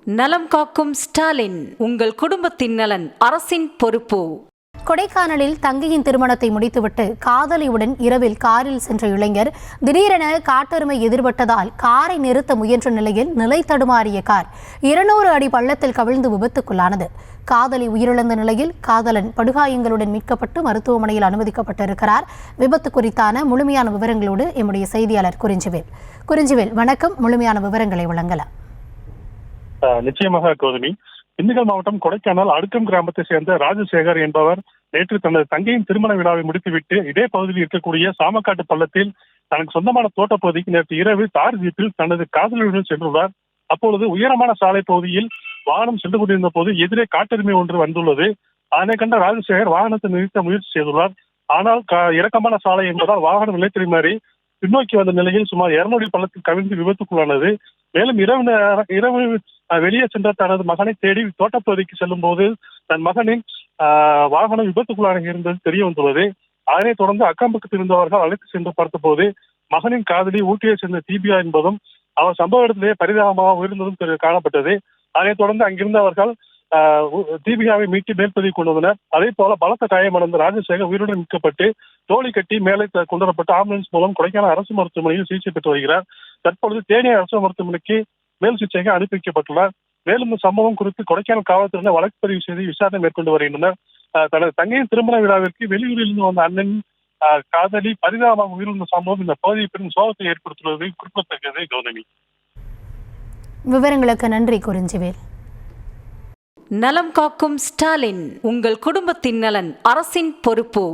நலம் காக்கும் ஸ்டாலின், உங்கள் குடும்பத்தின் நலன் அரசின் பொறுப்பு. கொடைக்கானலில் தங்கையின் திருமணத்தை முடித்துவிட்டு காதலியுடன் இரவில் காரில் சென்ற இளைஞர் திடீரென காட்டெருமை எதிர்பட்டதால் காரை நிறுத்த முயன்ற நிலையில் நிலை தடுமாறிய கார் 200 அடி பள்ளத்தில் கவிழ்ந்து விபத்துக்குள்ளானது. காதலி உயிரிழந்த நிலையில் காதலன் படுகாயங்களுடன் மீட்கப்பட்டு மருத்துவமனையில் அனுமதிக்கப்பட்டிருக்கிறார். விபத்து குறித்தான முழுமையான விவரங்களோடு எம்முடைய செய்தியாளர் குறிஞ்சிவேல், வணக்கம். முழுமையான விவரங்களை வழங்கலாம். நிச்சயமாக கௌதமி. திண்டுக்கல் மாவட்டம் கொடைக்கானல் அடுக்கம் கிராமத்தை சேர்ந்த ராஜசேகர் என்பவர் நேற்று தனது தங்கையின் திருமண விழாவை முடித்துவிட்டு இதே பகுதியில் இருக்கக்கூடிய சாமக்காட்டு பள்ளத்தில் தனக்கு சொந்தமான தோட்டப்பகுதிக்கு நேற்று இரவு தார் ஜீப்பில் தனது காதலியுடன் சென்றுள்ளார். அப்பொழுது உயரமான சாலை பகுதியில் வாகனம் சென்று கொண்டிருந்த போது எதிரே காட்டெருமை ஒன்று வந்துள்ளது. அதனை கண்ட ராஜசேகர் வாகனத்தை நிறுத்த முயற்சி செய்துள்ளார். ஆனால் இறக்கமான சாலை என்பதால் வாகனம் நிலை தடுமாறி பின்னோக்கி வந்த நிலையில் சுமார் 200 பள்ளத்தில் கவிழ்ந்து விபத்துக்குள்ளானது. மேலும் இரவு வெளியே சென்ற தனது மகனை தேடி தோட்டப்பகுதிக்கு செல்லும் போது தன் மகனின் வாகனம் விபத்துக்குள்ளாக இருந்தது தெரிய வந்துள்ளது. அதனைத் தொடர்ந்து அக்கம் பக்கத்தில் இருந்தவர்கள் அழைத்து சென்று பார்த்தபோது மகனின் காதலி ஊட்டியை சேர்ந்த தீபிகா என்பதும் அவர் சம்பவ இடத்திலேயே பரிதாபமாக உயிர்ந்ததும் காணப்பட்டது. அதனைத் தொடர்ந்து அங்கிருந்தவர்கள் தீபிகாவை மீட்டு மேல்பதிவு கொண்டு வந்தனர். அதே போல பலத்த காயமடைந்த ராஜசேகர் உயிருடன் மீட்கப்பட்டு தோழி கட்டி மேலே கொண்டு வரப்பட்டு ஆம்புலன்ஸ் மூலம் கொடைக்கானல் அரசு மருத்துவமனையில் சிகிச்சை பெற்று வருகிறார். தற்பொழுது தேனி அரசு மருத்துவமனைக்கு மேல் சிகிச்சைக்கு அனுப்பி வைக்கப்பட்டுள்ளார். மேலும் இந்த சம்பவம் குறித்து கொடைக்கானல் காவல்துறையினர் வழக்கு பதிவு செய்து விசாரணை மேற்கொண்டு வருகின்றனர். தனது தங்கையின் திருமண விழாவிற்கு வெளியூரில் இருந்து வந்த அண்ணன் காதலி பரிதாபமாக உயிரிழந்த சம்பவம் இந்த பகுதியில் பெரும் சோகத்தை ஏற்படுத்துவது குறிப்பிடத்தக்கது. கௌதமி, விவரங்களுக்கு நன்றி குறிஞ்சிவேல். நலம் காக்கும் ஸ்டாலின், உங்கள் குடும்பத்தின் நலன் அரசின் பொறுப்பு.